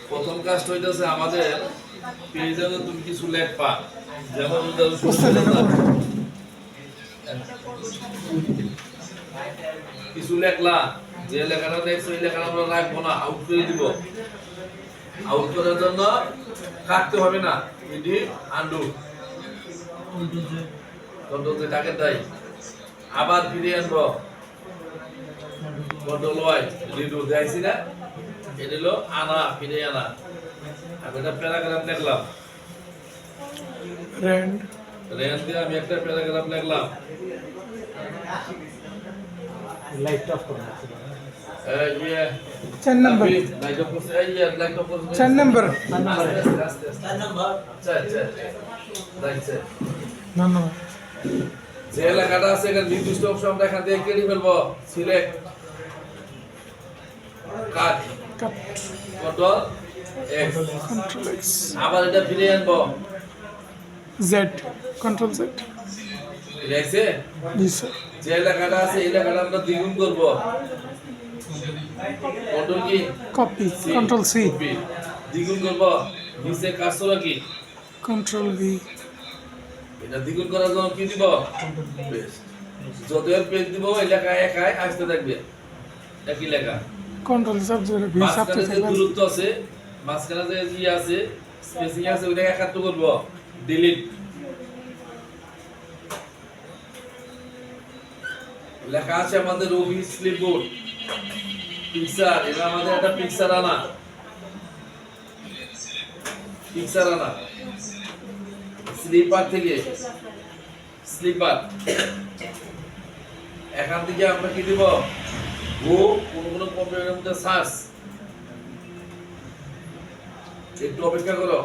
প্রথম কাজটা হইতেছে আমাদের পেজে তুমি কিছু লেখবা, যেমন কিছু লেখলা, যে লেখাটা দেখছো এই লেখাটা আমরা রাখবো না, আউট করে দিব। আউট করার জন্য কাটতে হবে না, এটি আন্ডু কন্ট্রোল জে কাকে দেয়, আবার ফিরে আনবো কন্ট্রোল ওয়াই রিডু দেখাইছি না, এটা হলো আনা, ফিরে আনা। আমি একটা প্যারাগ্রাফ লিখলাম, র্যান্ড রেন দিয়ে আমি একটা প্যারাগ্রাফ লিখলাম। লাইট অফ করুন। এই যে 4 নাম্বার লাইট অফ করছে, এই যে লাইট অফ করছে 4 নাম্বার চার নাম্বার রাইট। ধন্যবাদ। যে লেখাটা আছে এখানে নির্দিষ্ট অপশন আমরা এখান থেকে কেটে ফেলবো, সিলেক্ট কাট কাট কন্ট্রোল এক্স, কন্ট্রোল এক্স আবার এটা ফিরে আনবো, জেড কন্ট্রোল জেড। এটা আছে জি স্যার। যে লেখাটা আছে এই লেখাটা আমরা দ্বিগুণ করব, কন্ট্রোল কি কপি কন্ট্রোল সি কপি, দ্বিগুণ করব, নিচে কার্সর কি কন্ট্রোল ভি এটা দ্বিগুণ করার জন্য কি দিব, পেস্ট। যত এর পেজ দিব এই লেখা একাই আসতে থাকবে, একই লেখা। কন্ট্রোল সাবজেক্ট ভি মাঝখানে সাবজেক্ট যে দূরত্ব আছে, মাঝখানে যে ই আছে স্পেসিং আছে, ওইটা একাত্ম করব, ডিলিট। লেখা আছে আমাদের রবি স্লিপবোর্ড পিকচার, এটা আমাদের একটা পিকচার আনা, পিকচার আনা স্লিপার থেকে, স্লিপার এখান থেকে আমরা কি দিব, গো কোন কম্পিউটারের মধ্যে সার্চ, একটু অপেক্ষা করো।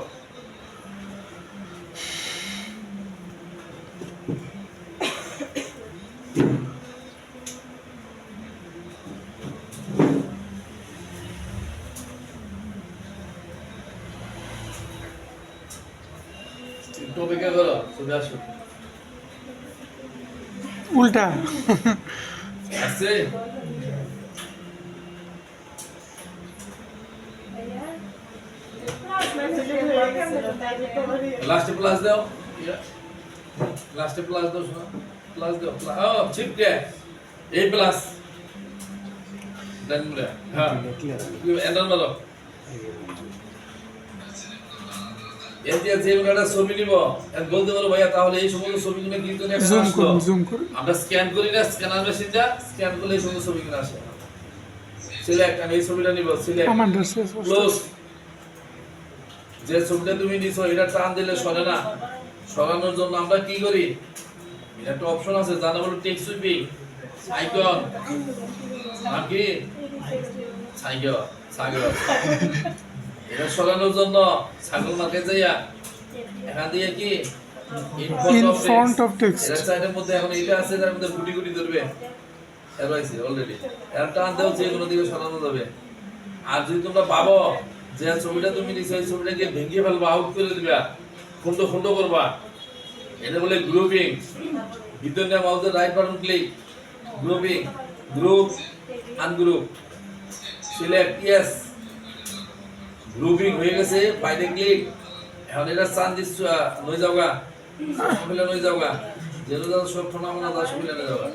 একটু অপেক্ষা করো, চলে আসো। উল্টা আসছে লাস্টে প্লাস দাও, লাস্টে প্লাস দাও, শোনো প্লাস দাও, ও চিপকে এই প্লাস দেন মুরে, হ্যাঁ এন্টার মারো। এই যে একটা ছবি নিব, এক বলতে পারো ভাইয়া তাহলে এই সমস্ত ছবিগুলো কিন্তু জুম করুন আমরা স্ক্যান করি না, স্ক্যানার মেশিনটা স্ক্যান করলে এই সমস্ত ছবিগুলো আসে। সিলেক্ট, আমি এই ছবিটা নিব, সিলেক্ট কমান্ডার শেষ ক্লোজ। যে ছবিটা তুমি নিছো এটা টান দিলে সরে না, সরানোর জন্য আমরা কি করি, একটা অপশন আছে যার নাম হলো টেক্সট সুইপিং আইকন, নাম কি ছাইগো ছাগল। এটা সরানোর জন্য ছাগল মার্কে যাইয়া এখান দিয়ে কি ইন ফ্রন্ট অফ টেক্সট এর সাইডের মধ্যে এখন এটা আছে, তার মধ্যে গুটি গুটি ধরবে, এর আছে অলরেডি, এর টান দাও যে কোনো দিকে সরানো যাবে। আর যদি তোমরা ভাবো যে ছবিটা তুমি নিছো এই ছবিটাকে ভেঙে ফেলবা, আউট করে দিবা, খন্ড খন্ড করবা, এটা বলে গ্রুপিং। ভিতরে মাউসের right button click, grouping, group ungroup, select yes, grouping হয়ে গেছে, বাইরে ক্লিক। এখন এটা চান দিস নই যাওগা, সবগুলা নই যাওগা, যেন যাও সব ফোনা মনা যাও সবগুলা নই যাওগা।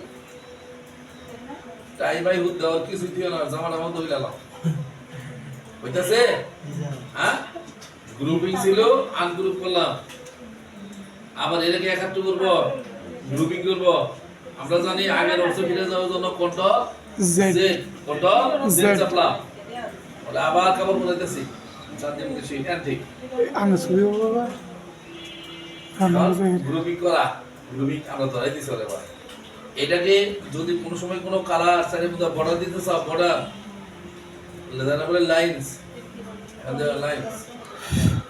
টাই বাই হুদ দাও, কিছু দিও না, জামাটা বন্ধ হইলা লাও হইতাছে। হ্যাঁ গ্রুপিং ছিল, আনগ্রুপ করলাম, আবার এটাকে একাত্ম করবো, গ্রুপিং করবো। আমরা জানি আগের অর্থ ফিরে যাওয়ার জন্য কন্ট্রোল জেড, কন্ট্রোল জেড চাপলাম, বলে আবার কাবার বলাইতেছি জানতে মুখে ঠিক আমি ছবি বাবা গ্রুপিং করা, গ্রুপিং আমরা ধরাই দিছি ওরে ভাই। এটাকে যদি কোনো সময় কোনো কালার চারের মধ্যে বর্ডার দিতে চাও, বর্ডার যারা বলে লাইনস, লাইনস,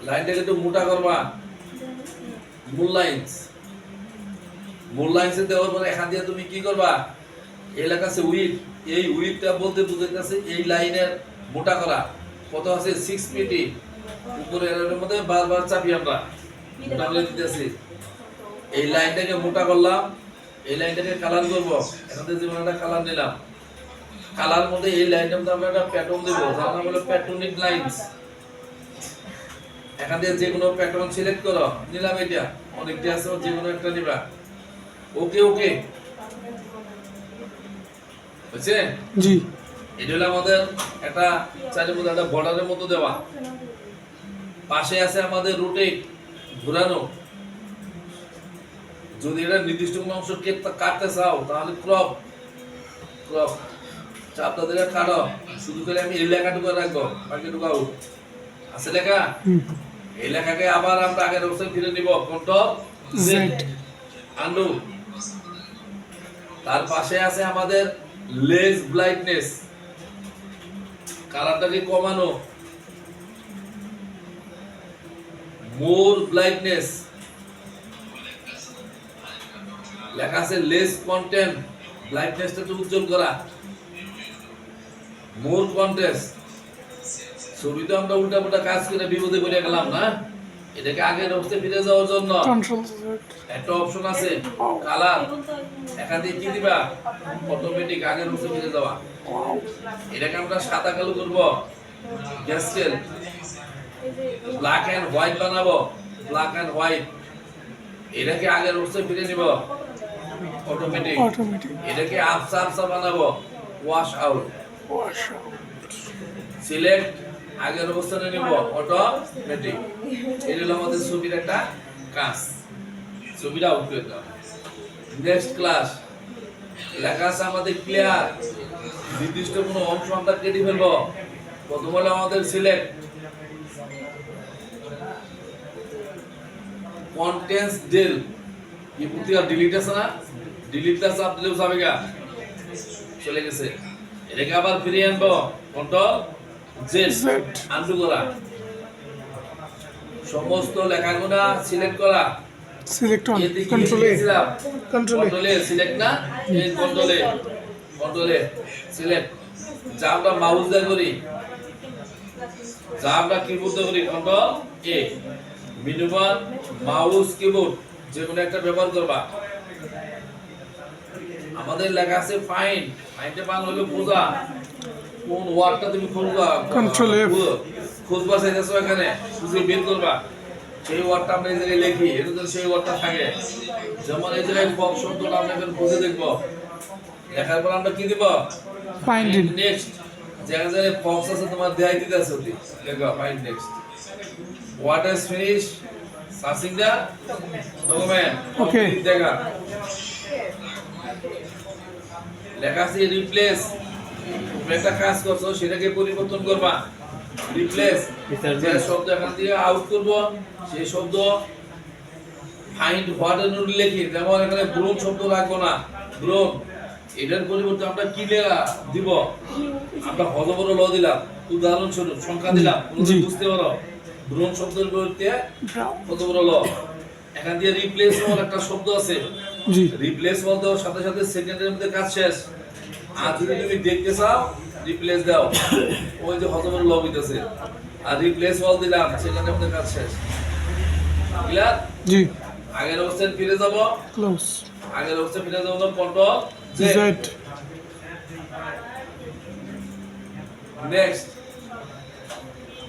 লাইনটাকে একটু মোটা করবা, মূল লাইনস, মূল লাইনসে দেওয়ার পরে এখান দিয়ে তুমি কি করবা, এই লেখা আছে উইথ, এই উইথটা বলতে বুঝাইতেছে এই লাইনের মোটা করা, কত আছে 6 পিটি, উপরে এর মধ্যে বারবার চাপি আমরা মোটা করে দিতেছি। এই লাইনটাকে মোটা করলাম, এই লাইনটাকে কালার করব, এখান থেকে যেমন একটা কালার নিলাম, কালার মধ্যে এই লাইনটার মধ্যে আমরা একটা প্যাটার্ন দেব, যার নাম হলো প্যাটার্নিক লাইনস। এখান থেকে যে কোনো প্যাটার্ন সিলেক্ট করো, নিলাম এটা, অনেকটা আছে, যে কোনো একটা নিবা। ওকে ওকে, বুঝছে? জি এটা হলো আমাদের একটা চাইলে মধ্যে একটা বর্ডারের মতো দেওয়া। পাশে আছে আমাদের রোটেট, ঘোরানো। যদি এটা নির্দিষ্ট কোনো অংশ কাটতে চাও তাহলে ক্রপ, ক্রপ চাপটা দিলে কাটো। শুধু করে আমি এই লেখাটুকু রাখবো, বাকিটুকু আউট। আছে লেখা, এই লেখাকে আবার আমরা আগের অবস্থায় ফিরে নিব, কন্ট্রোল জেড, আন্ডু। তার পাশে আছে আমাদের লেস ব্রাইটনেস, কালারটাকে কমানো। মোর ব্রাইটনেস, লেখা আছে লেস কন্টেন্ট, ব্রাইটনেসটা একটু উজ্জ্বল করা। মোর কন্ট্রাস্ট, ছবিতে আমরা উল্টা পুল্টা কাজ করে বিপদে পড়ে গেলাম না, এটাকে আগের অবস্থায় ফিরে যাওয়ার জন্য কন্ট্রোল একটা অপশন আছে কালার, এখান থেকে কি দিবা, অটোমেটিক আগের অবস্থায় ফিরে যাওয়া। এটাকে আমরা সাদা কালো করব, গ্যাসকেল। ব্ল্যাক এন্ড হোয়াইট বানাবো, ব্ল্যাক এন্ড হোয়াইট। এটাকে আগের অবস্থায় ফিরে নিব, অটোমেটিক। অটোমেটিক এটাকে আফসা আফসা বানাবো, ওয়াশ আউট। ওয়াশ সিলেক্ট, আগের অবস্থানে নিব, অটোমেটিক। এটা হলো আমাদের ছবির একটা কাজ। ছবিটা আউট করে দাও। নেক্সট ক্লাস, লেখা আছে আমাদের ক্লিয়ার, নির্দিষ্ট কোনো অংশ আমরা কেটে ফেলবো। প্রথম হলো আমাদের সিলেক্ট, কন্টেন্টস ডিল, কি পুতিয়া ডিলিট আছে না, ডিলিটটা চাপ দিলেও যাবে গা, চলে গেছে। এটাকে আবার ফিরিয়ে আনবো, কন্ট্রোল জেড, আনডু করা। সমস্ত লেখাগুলো সিলেক্ট করা, সিলেক্ট অন এতে কি কন্ট্রোল এ লিখেছিলাম? Control A control A select না, এই control A, control A select. যা আমরা মাউস দিয়ে করি, যা আমরা কিবোর্ড দিয়ে করি, কন্ট্রোল এ। মেনু বার, মাউস, কিবোর্ড যে কোনো একটা ব্যবহার করবা। আমাদের লেখা আছে ফাইন্ড, ফাইন্ডে বাংলা হলো খোঁজা। কোন ওয়ার্ডটা তুমি খুঁজবা, Control F। খুঁজবা চাইতেছো, এখানে খুঁজে বের করবা। সেই ওয়ার্ডটা আমরা এই জায়গায় লিখি, এটা যদি সেই ওয়ার্ডটা থাকে, যেমন এই জায়গায় ফক শব্দটা আমরা এখন খুঁজে দেখবো। লেখার পর আমরা কি দিব, ফাইন্ড ইন নেক্সট। জায়গায় জায়গায় ফক্স আছে, তোমার দেখাই দিতে আছে, ওটি লেখা find next. What is finish, searching the document, okay দেখা। লেখা আছে রিপ্লেস, তুমি একটা কাজ করছো সেটাকে পরিবর্তন করবা, রিপ্লেস। যে শব্দ এখান থেকে আউট করব, সেই শব্দ ফাইন্ড হোয়াট এর লিখি। যেমন এখানে ব্রোন শব্দ রাখবো না, ব্রোন, এটার পরিবর্তে আমরা কি লেখা দিব, আমরা হজবর ল দিলাম, উদাহরণস্বরূপ সংখ্যা দিলাম, জি। বুঝতে পারো। ব্রোন শব্দের পরিবর্তে ব্রাউন হজবর ল। এখান দিয়ে রিপ্লেস বল একটা শব্দ আছে, জি রিপ্লেস বল দেওয়ার সাথে সাথে সেকেন্ডের মধ্যে কাজ শেষ। আর যদি তুমি দেখতে চাও, রিপ্লেস দাও, ওই যে হজবর ল হইতেছে। আর রিপ্লেস বল দিলাম, সেকেন্ডের মধ্যে কাজ শেষ। ক্লিয়ার? জি আগের অবস্থায় ফিরে যাব, ক্লোজ আগের অবস্থায় ফিরে যাব, কন্ট্রোল জেড। জেড নেক্সট,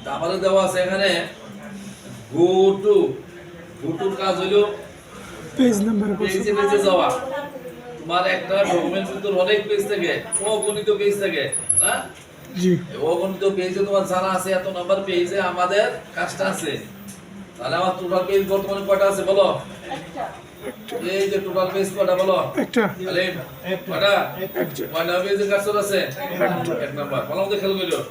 তারপরে দেওয়া আছে এখানে গো টু। গো টুর কাজ হলো পেজ নাম্বার পেজে পেজে যাওয়া। তোমার একটা ডকুমেন্ট ভিতর অনেক পেজ থাকে, অগণিত পেজ থাকে না, জি অগণিত পেজে তোমার জানা আছে এত নাম্বার পেজে আমাদের কাজটা আছে। তাহলে আমার টোটাল পেজ বর্তমানে কয়টা আছে বলো, এই যে টোটাল পেজ কয়টা বলো, একটা তাহলে কয়টা, একটা কয়টা পেজে কাজ আছে, এক নাম্বার। ভালো মতো খেয়াল করো,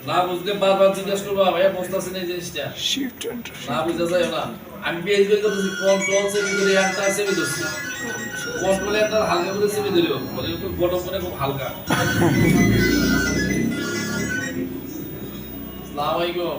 না বুঝলে বারবার জিজ্ঞাসা করবো, ভাইয়া বুঝতেছি না এই জিনিসটা, শিফট এন্টার না বুঝতে যায় না। আমি পেজ বের করতেছি, কন্ট্রোল সেভি করে এন্টার সেভি দিচ্ছি, কন্ট্রোল এন্টার হালকা করে সেভি দিল, মানে একটু বটম করে খুব হালকা। আসসালামু আলাইকুম।